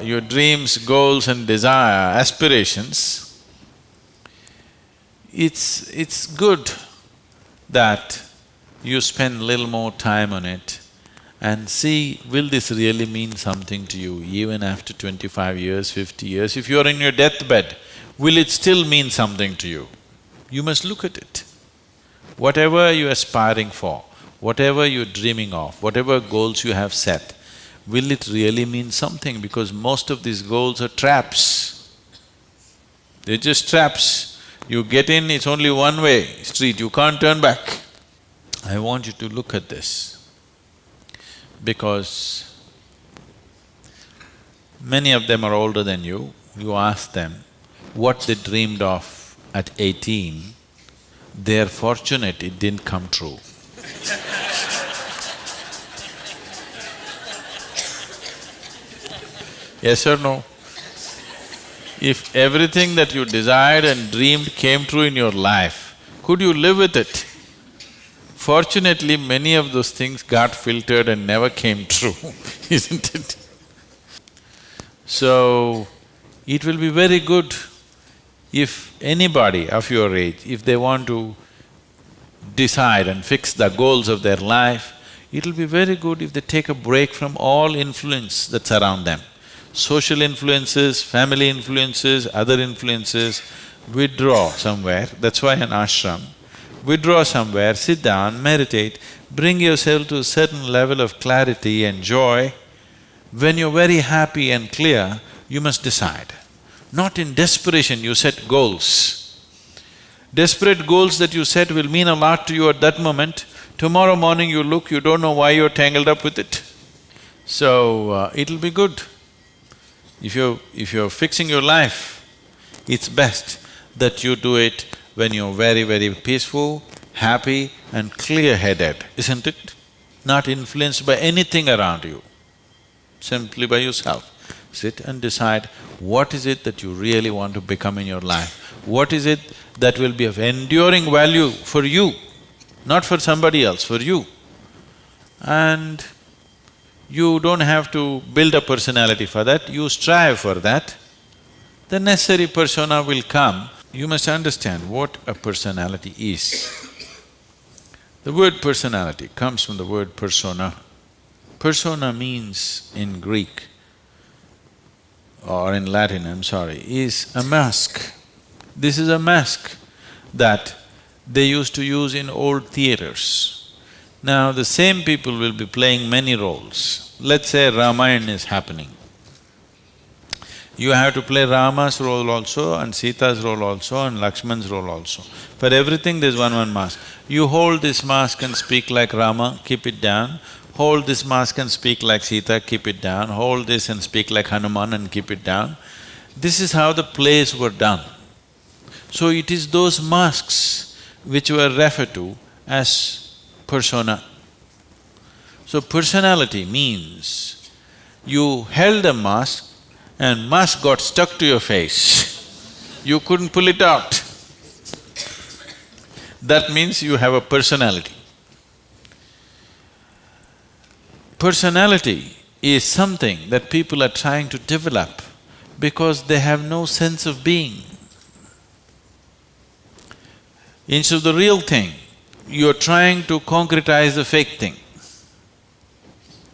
your dreams, goals and desire, aspirations, it's good that you spend little more time on it and see, will this really mean something to you even after 25 years, 50 years? If you're in your deathbed, will it still mean something to you? You must look at it. Whatever you're aspiring for, whatever you're dreaming of, whatever goals you have set, will it really mean something? Because most of these goals are traps. They're just traps. You get in, it's only one-way street, you can't turn back. I want you to look at this, because many of them are older than you. You ask them what they dreamed of at 18, they're fortunate it didn't come true. Yes or no? If everything that you desired and dreamed came true in your life, could you live with it? Fortunately, many of those things got filtered and never came true, isn't it? So, it will be very good if anybody of your age, if they want to decide and fix the goals of their life, it'll be very good if they take a break from all influence that's around them. Social influences, family influences, other influences, withdraw somewhere, that's why an ashram. Withdraw somewhere, sit down, meditate, bring yourself to a certain level of clarity and joy. When you're very happy and clear, you must decide. Not in desperation you set goals. Desperate goals that you set will mean a lot to you at that moment. Tomorrow morning you look, you don't know why you're tangled up with it. So, it'll be good. If you're fixing your life, it's best that you do it when you're very, very peaceful, happy and clear-headed, isn't it? Not influenced by anything around you, simply by yourself. Sit and decide what is it that you really want to become in your life. What is it that will be of enduring value for you, not for somebody else, for you. And you don't have to build a personality for that, you strive for that. The necessary persona will come. You must understand what a personality is. The word personality comes from the word persona. Persona means in Greek or in Latin, I'm sorry, is a mask. This is a mask that they used to use in old theaters. Now the same people will be playing many roles. Let's say Ramayana is happening. You have to play Rama's role also and Sita's role also and Lakshman's role also. For everything there's one mask. You hold this mask and speak like Rama, keep it down. Hold this mask and speak like Sita, keep it down. Hold this and speak like Hanuman and keep it down. This is how the plays were done. So it is those masks which were referred to as persona. So personality means you held a mask and mask got stuck to your face, you couldn't pull it out. That means you have a personality. Personality is something that people are trying to develop because they have no sense of being. Instead of the real thing, you're trying to concretize the fake thing.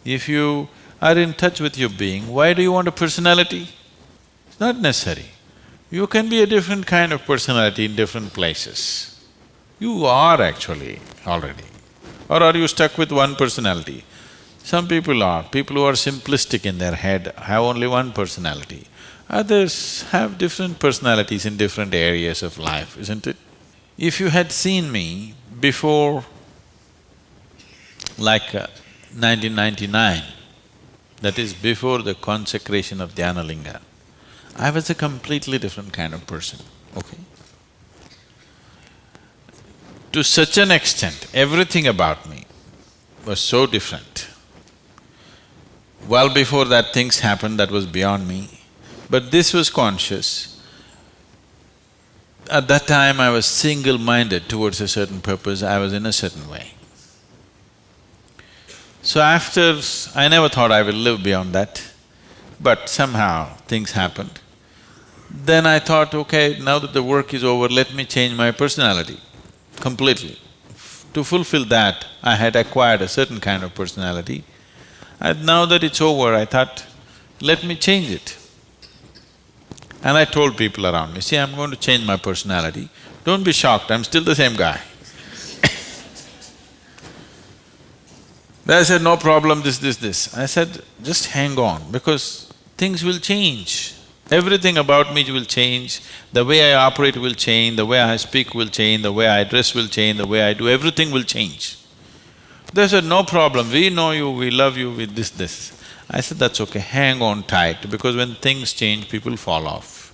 If you are in touch with your being, why do you want a personality? It's not necessary. You can be a different kind of personality in different places. You are actually already. Or are you stuck with one personality? Some people are. People who are simplistic in their head have only one personality. Others have different personalities in different areas of life, isn't it? If you had seen me before like 1999, that is before the consecration of Dhyanalinga, I was a completely different kind of person, okay? To such an extent, everything about me was so different. Well before that things happened that was beyond me, but this was conscious. At that time I was single-minded towards a certain purpose, I was in a certain way. So after… I never thought I will live beyond that. but somehow things happened. Then I thought, okay, now that the work is over, let me change my personality completely. To fulfill that, I had acquired a certain kind of personality. And now that it's over, I thought, let me change it. And I told people around me, see, I'm going to change my personality. Don't be shocked, I'm still the same guy. They said, no problem, this. I said, just hang on, because things will change. Everything about me will change, the way I operate will change, the way I speak will change, the way I dress will change, the way I do, everything will change. They said, no problem, we know you, we love you with this. I said, that's okay, hang on tight, because when things change, people fall off.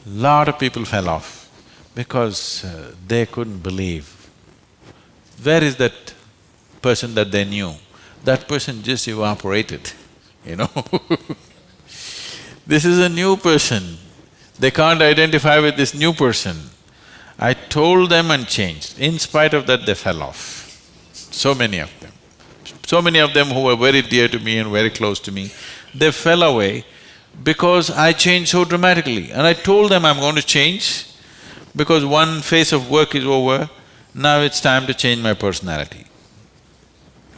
Lot of people fell off because they couldn't believe. Where is that person that they knew? That person just evaporated, you know This is a new person, they can't identify with this new person. I told them and changed. In spite of that, they fell off. So many of them. So many of them who were very dear to me and very close to me, they fell away because I changed so dramatically. And I told them I'm going to change because one phase of work is over, now it's time to change my personality.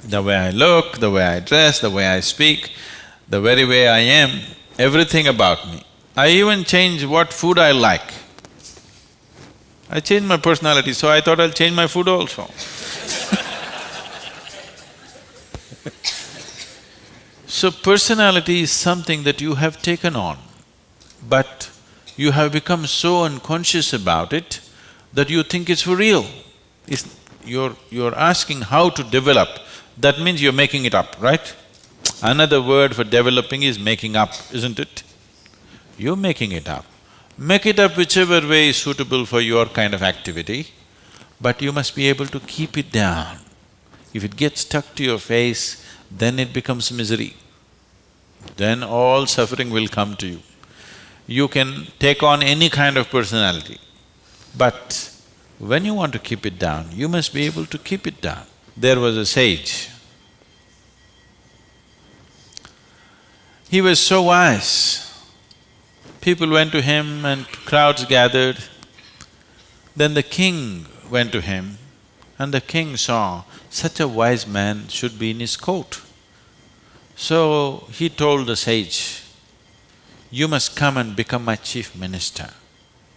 The way I look, the way I dress, the way I speak, the very way I am, everything about me. I even changed what food I like. I changed my personality, so I thought I'll change my food also. So personality is something that you have taken on, but you have become so unconscious about it that you think it's for real. You're asking how to develop, that means you're making it up, right? Another word for developing is making up, isn't it? You're making it up. Make it up whichever way is suitable for your kind of activity, but you must be able to keep it down. If it gets stuck to your face, then it becomes misery. Then all suffering will come to you. You can take on any kind of personality, but when you want to keep it down, you must be able to keep it down. There was a sage. He was so wise. People went to him and crowds gathered. Then the king went to him and the king saw such a wise man should be in his court. So he told the sage, you must come and become my chief minister,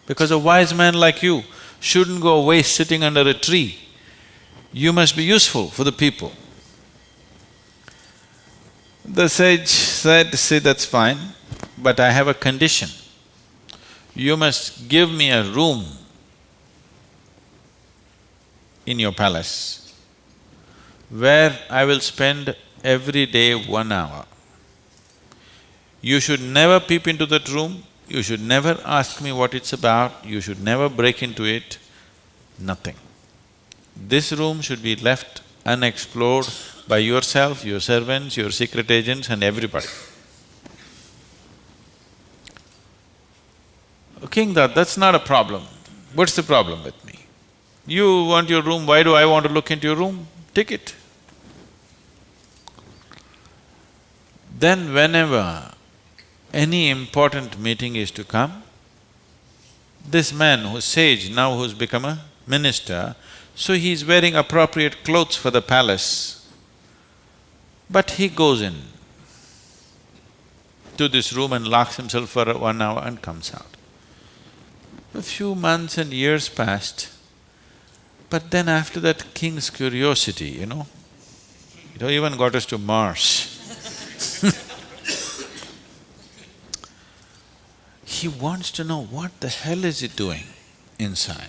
because a wise man like you shouldn't go away sitting under a tree. You must be useful for the people. The sage said, see, that's fine, but I have a condition. You must give me a room in your palace where I will spend every day 1 hour. You should never peep into that room, you should never ask me what it's about, you should never break into it, nothing. This room should be left unexplored by yourself, your servants, your secret agents and everybody. King thought, that's not a problem. What's the problem with me? You want your room, why do I want to look into your room? Take it. Then whenever any important meeting is to come, this man who's sage, now who's become a minister, so he's wearing appropriate clothes for the palace, but he goes in to this room and locks himself for 1 hour and comes out. A few months and years passed, but then after that, king's curiosity, it even got us to Mars. He wants to know what the hell is he doing inside.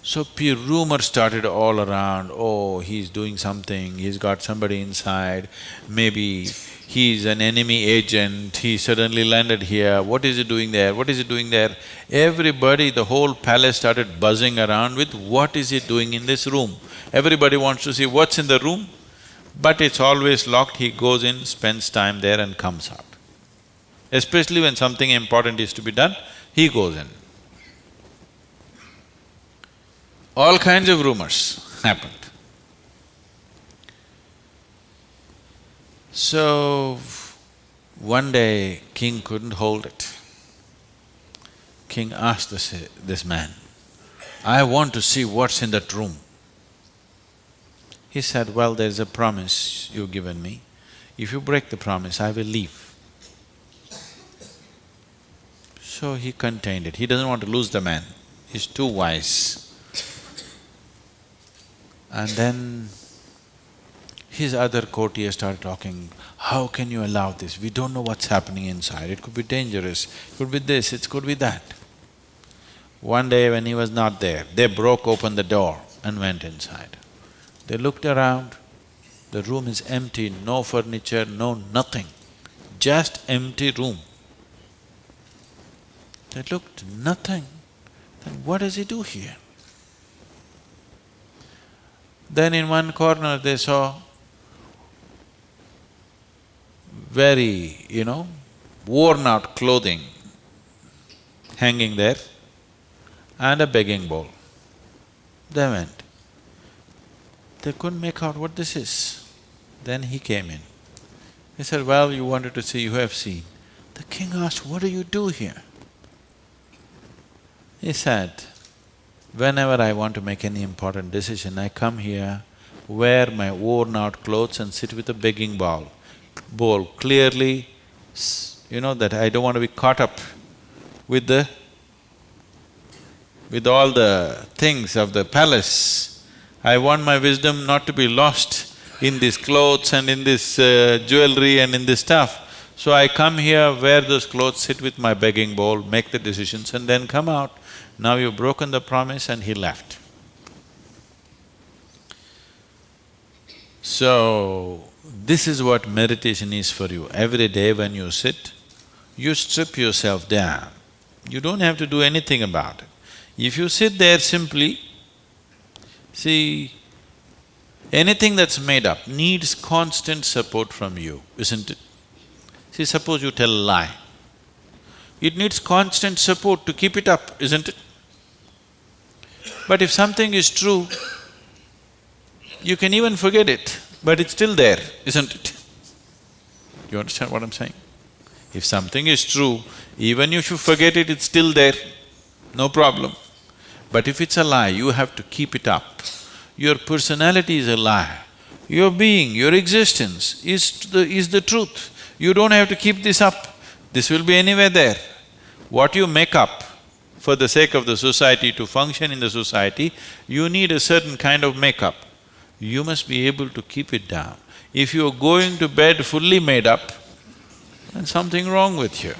So rumor started all around, oh, he's doing something, he's got somebody inside, maybe he's an enemy agent, he suddenly landed here, what is he doing there, what is he doing there? Everybody, the whole palace started buzzing around with what is he doing in this room. Everybody wants to see what's in the room, but it's always locked, he goes in, spends time there and comes out. Especially when something important is to be done, he goes in. All kinds of rumors happened. So, One day, king couldn't hold it. King asked this man, "I want to see what's in that room." He said, "Well, there's a promise you've given me. If you break the promise, I will leave." So he contained it. He doesn't want to lose the man. He's too wise. And then his other courtiers started talking, "How can you allow this? We don't know what's happening inside. It could be dangerous, it could be this, it could be that." One day when he was not there, they broke open the door and went inside. They looked around, the room is empty, no furniture, no nothing, just empty room. They looked, nothing. Then what does he do here? Then in one corner they saw very, worn out clothing hanging there and a begging bowl. They went. They couldn't make out what this is. Then he came in. He said, "Well, you wanted to see, you have seen." The king asked, "What do you do here?" He said, "Whenever I want to make any important decision, I come here, wear my worn-out clothes and sit with a begging bowl clearly, that I don't want to be caught up with all the things of the palace. I want my wisdom not to be lost in these clothes and in this jewelry and in this stuff. So I come here, wear those clothes, sit with my begging bowl, make the decisions and then come out. Now you've broken the promise," and he left. So, this is what meditation is for you. Every day when you sit, you strip yourself down. You don't have to do anything about it. If you sit there simply, see, anything that's made up needs constant support from you, isn't it? See, suppose you tell a lie. It needs constant support to keep it up, isn't it? But if something is true, you can even forget it, but it's still there, isn't it? You understand what I'm saying? If something is true, even if you forget it, it's still there, no problem. But if it's a lie, you have to keep it up. Your personality is a lie. Your being, your existence is the truth. You don't have to keep this up. This will be anywhere there. What you make up for the sake of the society, to function in the society, you need a certain kind of makeup. You must be able to keep it down. If you're going to bed fully made up, then something wrong with you.